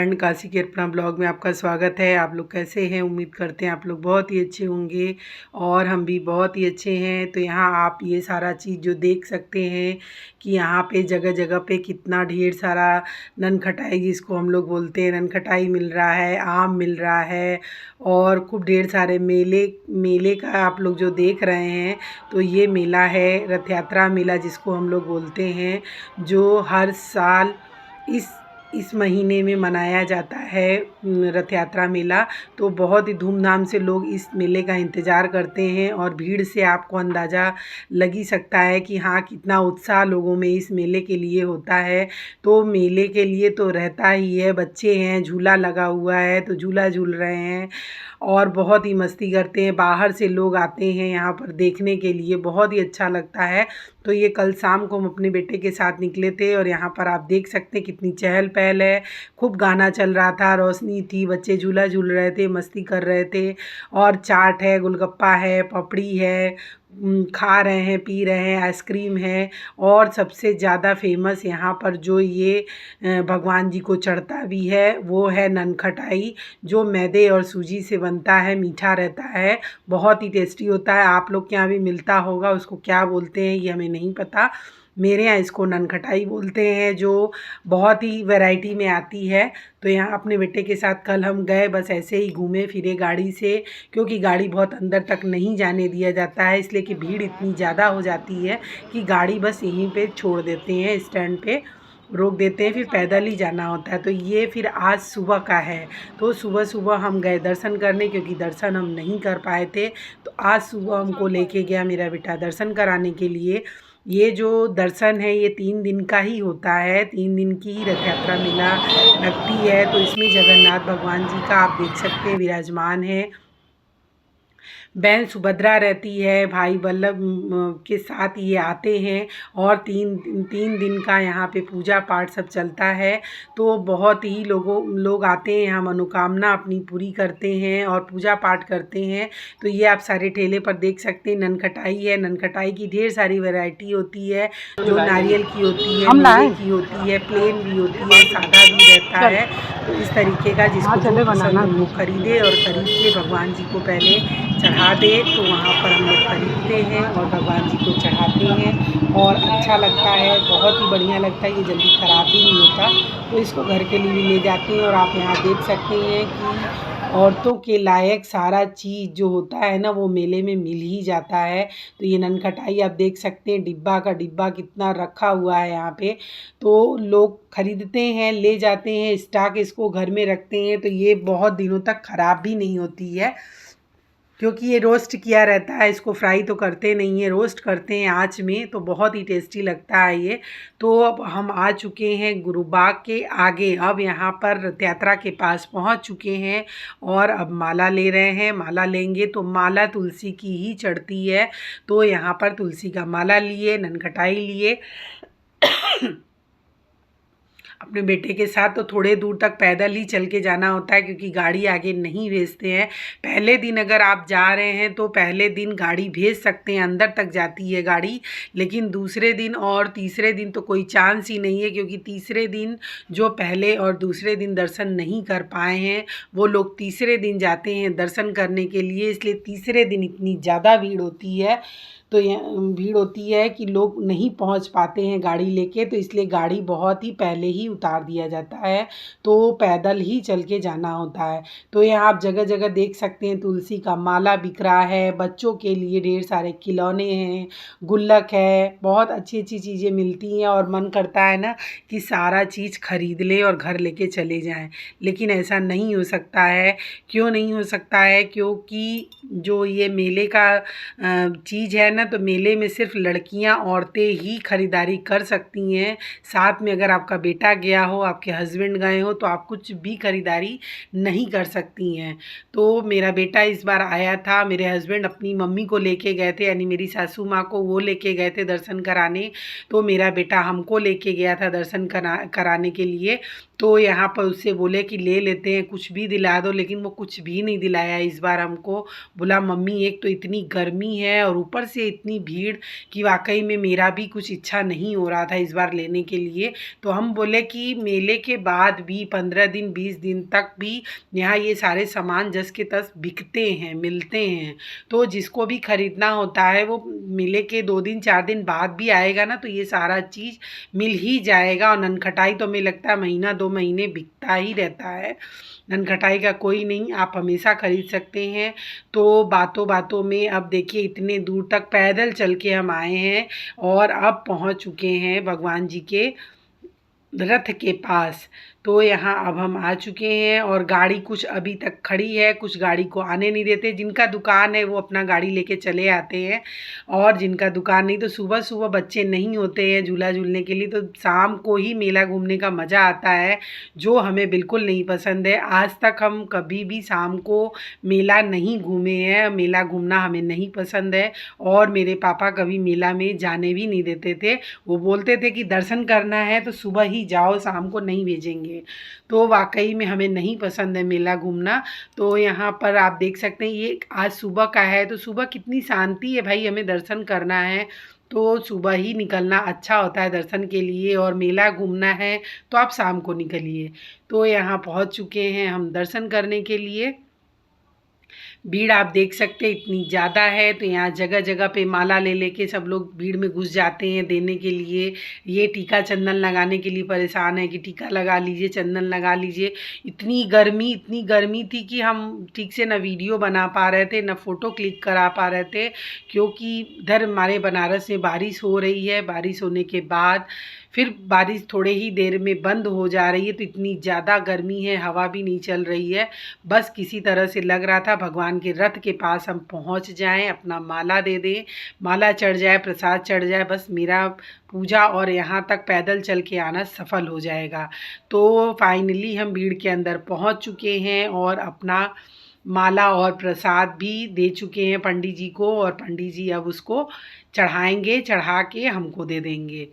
Friend, Kashi के अपना blog में आपका स्वागत है। आप लोग कैसे हैं? उम्मीद करते हैं आप लोग बहुत ही अच्छे होंगे और हम भी बहुत ही अच्छे हैं। तो यहाँ आप ये सारा चीज़ जो देख सकते हैं कि यहाँ पे जगह जगह पे कितना ढेर सारा ननखटाई, जिसको हम लोग बोलते हैं, ननखटाई मिल रहा है, आम मिल रहा है और खूब ढेर सारे मेले मेले का आप लोग जो देख रहे हैं तो ये मेला है रथ यात्रा मेला, जिसको हम लोग बोलते हैं, जो हर साल इस महीने में मनाया जाता है रथ यात्रा मेला। तो बहुत ही धूमधाम से लोग इस मेले का इंतज़ार करते हैं और भीड़ से आपको अंदाज़ा लग ही सकता है कि हाँ, कितना उत्साह लोगों में इस मेले के लिए होता है। तो मेले के लिए तो रहता ही है, बच्चे हैं, झूला लगा हुआ है तो झूला झूल रहे हैं और बहुत ही मस्ती करते हैं। बाहर से लोग आते हैं यहाँ पर देखने के लिए, बहुत ही अच्छा लगता है। तो ये कल शाम को हम अपने बेटे के साथ निकले थे और यहाँ पर आप देख सकते हैं कितनी चहल पहल है। खूब गाना चल रहा था, रोशनी थी, बच्चे झूला झूल रहे थे, मस्ती कर रहे थे और चाट है, गोलगप्पा है, पपड़ी है, खा रहे हैं, पी रहे हैं, आइसक्रीम है। और सबसे ज़्यादा फेमस यहाँ पर जो ये भगवान जी को चढ़ता भी है वो है ननखटाई, जो मैदे और सूजी से बनता है, मीठा रहता है, बहुत ही टेस्टी होता है। आप लोग के यहाँ भी मिलता होगा, उसको क्या बोलते हैं ये हमें नहीं पता। मेरे यहाँ इसको ननखटाई बोलते हैं, जो बहुत ही वैरायटी में आती है। तो यहाँ अपने बेटे के साथ कल हम गए, बस ऐसे ही घूमे फिरे गाड़ी से, क्योंकि गाड़ी बहुत अंदर तक नहीं जाने दिया जाता है, इसलिए कि भीड़ इतनी ज़्यादा हो जाती है कि गाड़ी बस यहीं पे छोड़ देते हैं, स्टैंड पे रोक देते हैं, फिर पैदल ही जाना होता है। तो ये फिर आज सुबह का है, तो सुबह सुबह हम गए दर्शन करने, क्योंकि दर्शन हम नहीं कर पाए थे। तो आज सुबह हमको लेके गया मेरा बेटा दर्शन कराने के लिए। ये जो दर्शन है ये 3 दिन का ही होता है, 3 दिन की ही रथ यात्रा मेला लगती है। तो इसमें जगन्नाथ भगवान जी का आप देख सकते हैं विराजमान है, बहन सुभद्रा रहती है, भाई वल्लभ के साथ ये आते हैं और तीन दिन का यहाँ पे पूजा पाठ सब चलता है। तो बहुत ही लोग आते हैं यहाँ, मनोकामना अपनी पूरी करते हैं और पूजा पाठ करते हैं। तो ये आप सारे ठेले पर देख सकते हैं, ननखटाई है। ननखटाई की ढेर सारी वैरायटी होती है, जो नारियल की होती है, मेवे की होती है, प्लेन भी होती है, सादा भी रहता है। तो इस तरीके का जिसको जो पसंद हो वो खरीदे और खरीद के भगवान जी को पहले चढ़ा दे। तो वहाँ पर हम लोग खरीदते हैं और भगवान जी को चढ़ाते हैं और अच्छा लगता है, बहुत ही बढ़िया लगता है, ये जल्दी ख़राब भी नहीं होता। तो इसको घर के लिए भी ले जाते हैं और आप यहाँ देख सकते हैं कि औरतों के लायक सारा चीज़ जो होता है ना वो मेले में मिल ही जाता है। तो ये ननखटाई आप देख सकते हैं, डिब्बा का डिब्बा कितना रखा हुआ है यहाँ पे। तो लोग खरीदते हैं, ले जाते हैं, स्टॉक इसको घर में रखते हैं। तो ये बहुत दिनों तक ख़राब भी नहीं होती है, क्योंकि ये रोस्ट किया रहता है, इसको फ्राई तो करते नहीं है, रोस्ट करते हैं आँच में। तो बहुत ही टेस्टी लगता है ये। तो अब हम आ चुके हैं गुरुबाग के आगे, अब यहाँ पर रथ यात्रा के पास पहुँच चुके हैं और अब माला ले रहे हैं। माला लेंगे तो माला तुलसी की ही चढ़ती है, तो यहाँ पर तुलसी का माला लिए, ननखटाई लिए अपने बेटे के साथ। तो थोड़े दूर तक पैदल ही चल के जाना होता है, क्योंकि गाड़ी आगे नहीं भेजते हैं। पहले दिन अगर आप जा रहे हैं तो पहले दिन गाड़ी भेज सकते हैं, अंदर तक जाती है गाड़ी, लेकिन दूसरे दिन और तीसरे दिन तो कोई चांस ही नहीं है, क्योंकि तीसरे दिन जो पहले और दूसरे दिन दर्शन नहीं कर पाए हैं वो लोग तीसरे दिन जाते हैं दर्शन करने के लिए, इसलिए तीसरे दिन इतनी ज़्यादा भीड़ होती है। तो भीड़ होती है कि लोग नहीं पहुंच पाते हैं गाड़ी लेके, तो इसलिए गाड़ी बहुत ही पहले ही उतार दिया जाता है, तो पैदल ही चल के जाना होता है। तो यहाँ आप जगह जगह देख सकते हैं तुलसी का माला बिक रहा है, बच्चों के लिए ढेर सारे खिलौने हैं, गुल्लक है, बहुत अच्छी अच्छी चीज़ें मिलती हैं और मन करता है ना कि सारा चीज़ खरीद ले और घर लेके चले जाएं। लेकिन ऐसा नहीं हो सकता है। क्यों नहीं हो सकता है? क्योंकि जो ये मेले का चीज़ है ना, तो मेले में सिर्फ लड़कियां, औरतें ही खरीदारी कर सकती हैं। साथ में अगर आपका बेटा गया हो, आपके हस्बैंड गए हो, तो आप कुछ भी खरीदारी नहीं कर सकती हैं। तो मेरा बेटा इस बार आया था, मेरे हस्बैंड अपनी मम्मी को लेके गए थे, यानी मेरी सासू माँ को, वो लेके गए थे दर्शन कराने। तो मेरा बेटा हमको लेके गया था दर्शन कराने के लिए। तो यहाँ पर उससे बोले कि ले लेते हैं, कुछ भी दिला दो, लेकिन वो कुछ भी नहीं दिलाया इस बार हमको। बोला मम्मी एक तो इतनी गर्मी है और ऊपर से इतनी भीड़ कि वाकई में मेरा भी कुछ इच्छा नहीं हो रहा था इस बार लेने के लिए। तो हम बोले कि मेले के बाद भी 15 दिन 20 दिन तक भी यहाँ ये सारे सामान जस के तस बिकते हैं, मिलते हैं। तो जिसको भी ख़रीदना होता है वो मेले के 2 दिन 4 दिन बाद भी आएगा ना, तो ये सारा चीज़ मिल ही जाएगा। और ननखटाई तो हमें लगता है महीना 2 महीने बिकता ही रहता है। ननखटाई का कोई नहीं, आप हमेशा ख़रीद सकते हैं। तो बातों बातों में अब देखिए इतने दूर तक पैदल चल के हम आए हैं और अब पहुंच चुके हैं भगवान जी के रथ के पास। तो यहाँ अब हम आ चुके हैं और गाड़ी कुछ अभी तक खड़ी है, कुछ गाड़ी को आने नहीं देते। जिनका दुकान है वो अपना गाड़ी लेके चले आते हैं और जिनका दुकान नहीं, तो सुबह सुबह बच्चे नहीं होते हैं झूला झूलने के लिए, तो शाम को ही मेला घूमने का मज़ा आता है, जो हमें बिल्कुल नहीं पसंद है। आज तक हम कभी भी शाम को मेला नहीं घूमे हैं, मेला घूमना हमें नहीं पसंद है। और मेरे पापा कभी मेला में जाने भी नहीं देते थे, वो बोलते थे कि दर्शन करना है तो सुबह ही जाओ, शाम को नहीं भेजेंगे। तो वाकई में हमें नहीं पसंद है मेला घूमना। तो यहाँ पर आप देख सकते हैं ये आज सुबह का है, तो सुबह कितनी शांति है भाई, हमें दर्शन करना है तो सुबह ही निकलना अच्छा होता है दर्शन के लिए। और मेला घूमना है तो आप शाम को निकलिए। तो यहाँ पहुँच चुके हैं हम दर्शन करने के लिए। भीड़ आप देख सकते हैं इतनी ज़्यादा है, तो यहाँ जगह जगह पे माला ले लेके सब लोग भीड़ में घुस जाते हैं देने के लिए। ये टीका चंदन लगाने के लिए परेशान है कि टीका लगा लीजिए, चंदन लगा लीजिए। इतनी गर्मी थी कि हम ठीक से ना वीडियो बना पा रहे थे, ना फ़ोटो क्लिक करा पा रहे थे, क्योंकि इधर हमारे बनारस में बारिश हो रही है। बारिश होने के बाद फिर बारिश थोड़े ही देर में बंद हो जा रही है, तो इतनी ज़्यादा गर्मी है, हवा भी नहीं चल रही है। बस किसी तरह से लग रहा था भगवान के रथ के पास हम पहुंच जाएं, अपना माला दे दें, माला चढ़ जाए, प्रसाद चढ़ जाए, बस मेरा पूजा और यहाँ तक पैदल चल के आना सफल हो जाएगा। तो फाइनली हम भीड़ के अंदर पहुंच चुके हैं और अपना माला और प्रसाद भी दे चुके हैं पंडित जी को, और पंडित जी अब उसको चढ़ाएंगे, चढ़ा के हमको दे देंगे।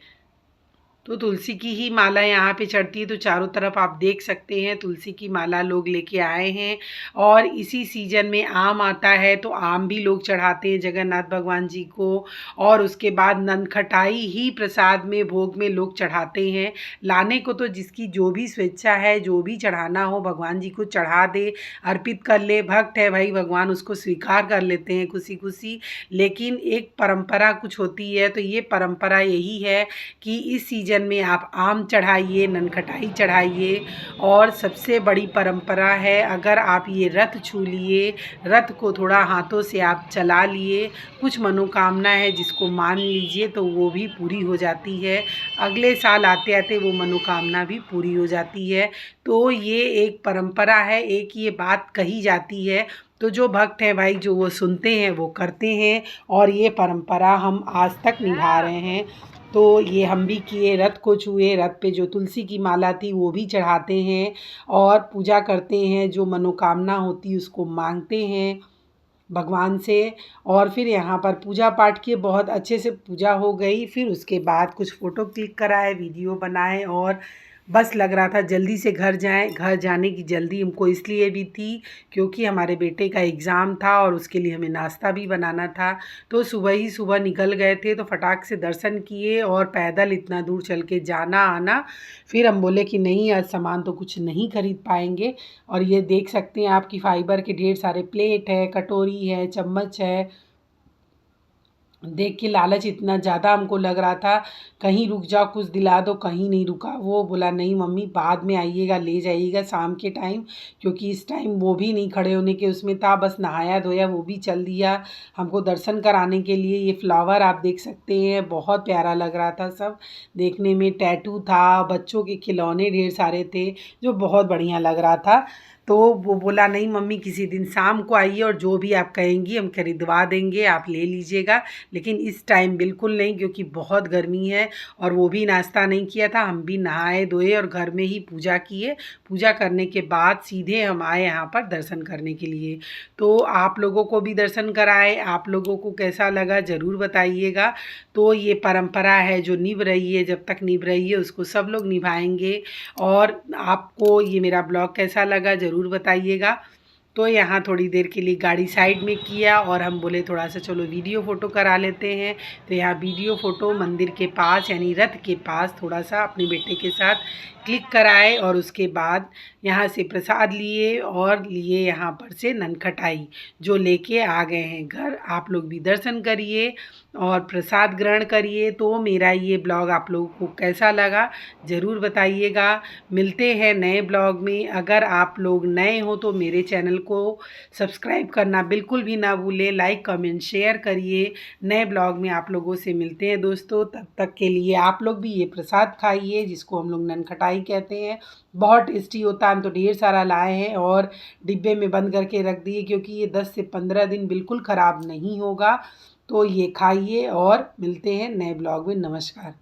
तो तुलसी की ही माला यहाँ पे चढ़ती है, तो चारों तरफ आप देख सकते हैं तुलसी की माला लोग लेके आए हैं। और इसी सीजन में आम आता है, तो आम भी लोग चढ़ाते हैं जगन्नाथ भगवान जी को। और उसके बाद ननखटाई ही प्रसाद में भोग में लोग चढ़ाते हैं। लाने को तो जिसकी जो भी स्वेच्छा है, जो भी चढ़ाना हो भगवान जी को चढ़ा दे, अर्पित कर ले। भक्त है भाई, भगवान उसको स्वीकार कर लेते हैं खुशी खुशी। लेकिन एक परंपरा कुछ होती है, तो ये परंपरा यही है कि इस सीजन में आप आम चढ़ाइए, ननखटाई चढ़ाइए। और सबसे बड़ी परंपरा है, अगर आप ये रथ छू लिए, रथ को थोड़ा हाथों से आप चला लिए, कुछ मनोकामना है जिसको मान लीजिए, तो वो भी पूरी हो जाती है। अगले साल आते आते वो मनोकामना भी पूरी हो जाती है। तो ये एक परंपरा है, एक ये बात कही जाती है। तो जो भक्त हैं भाई, जो वो सुनते हैं वो करते हैं, और ये परंपरा हम आज तक निभा रहे हैं। तो ये हम भी किए, रथ को छुए, रथ पे जो तुलसी की माला थी वो भी चढ़ाते हैं और पूजा करते हैं। जो मनोकामना होती है उसको मांगते हैं भगवान से। और फिर यहाँ पर पूजा पाठ किए, बहुत अच्छे से पूजा हो गई। फिर उसके बाद कुछ फ़ोटो क्लिक कराए, वीडियो बनाए, और बस लग रहा था जल्दी से घर जाएं। घर जाने की जल्दी हमको इसलिए भी थी क्योंकि हमारे बेटे का एग्ज़ाम था और उसके लिए हमें नाश्ता भी बनाना था। तो सुबह ही सुबह निकल गए थे, तो फटाक से दर्शन किए और पैदल इतना दूर चल के जाना आना। फिर हम बोले कि नहीं, आज सामान तो कुछ नहीं खरीद पाएंगे। और ये देख सकते हैं आपकी फाइबर के ढेर सारे प्लेट है, कटोरी है, चम्मच है। देख के लालच इतना ज़्यादा हमको लग रहा था, कहीं रुक जाओ कुछ दिला दो, कहीं नहीं रुका। वो बोला नहीं मम्मी, बाद में आइएगा, ले जाइएगा शाम के टाइम, क्योंकि इस टाइम वो भी नहीं खड़े होने के उसमें था, बस नहाया धोया वो भी चल दिया हमको दर्शन कराने के लिए। ये फ्लावर आप देख सकते हैं, बहुत प्यारा लग रहा था सब देखने में। टैटू था, बच्चों के खिलौने ढेर सारे थे, जो बहुत बढ़िया लग रहा था। तो वो बोला नहीं मम्मी किसी दिन शाम को आइए और जो भी आप कहेंगी हम खरीदवा देंगे, आप ले लीजिएगा, लेकिन इस टाइम बिल्कुल नहीं क्योंकि बहुत गर्मी है। और वो भी नाश्ता नहीं किया था, हम भी नहाए धोए और घर में ही पूजा किए। पूजा करने के बाद सीधे हम आए यहाँ पर दर्शन करने के लिए। तो आप लोगों को भी दर्शन कराए, आप लोगों को कैसा लगा ज़रूर बताइएगा। तो ये परंपरा है जो निभ रही है, जब तक निभ रही है उसको सब लोग निभाएंगे। और आपको ये मेरा ब्लॉग कैसा लगा ज़रूर बताइएगा। तो यहाँ थोड़ी देर के लिए गाड़ी साइड में किया और हम बोले थोड़ा सा चलो वीडियो फ़ोटो करा लेते हैं। तो यहाँ वीडियो फ़ोटो मंदिर के पास यानी रथ के पास थोड़ा सा अपने बेटे के साथ क्लिक कराए और उसके बाद यहाँ से प्रसाद लिए और लिए यहाँ पर से ननखटाई जो लेके आ गए हैं घर। आप लोग भी दर्शन करिए और प्रसाद ग्रहण करिए। तो मेरा ये ब्लॉग आप लोगों को कैसा लगा ज़रूर बताइएगा। मिलते हैं नए ब्लॉग में। अगर आप लोग नए हो तो मेरे चैनल को सब्सक्राइब करना बिल्कुल भी ना भूलें, लाइक कमेंट शेयर करिए। नए ब्लॉग में आप लोगों से मिलते हैं दोस्तों, तब तक के लिए आप लोग भी ये प्रसाद खाइए जिसको हम लोग ननखटाई कहते हैं। बहुत टेस्टी होता है, हम तो ढेर सारा लाए हैं और डिब्बे में बंद करके रख दिए क्योंकि ये 10 से 15 दिन बिल्कुल ख़राब नहीं होगा। तो ये खाइए और मिलते हैं नए ब्लॉग में। नमस्कार।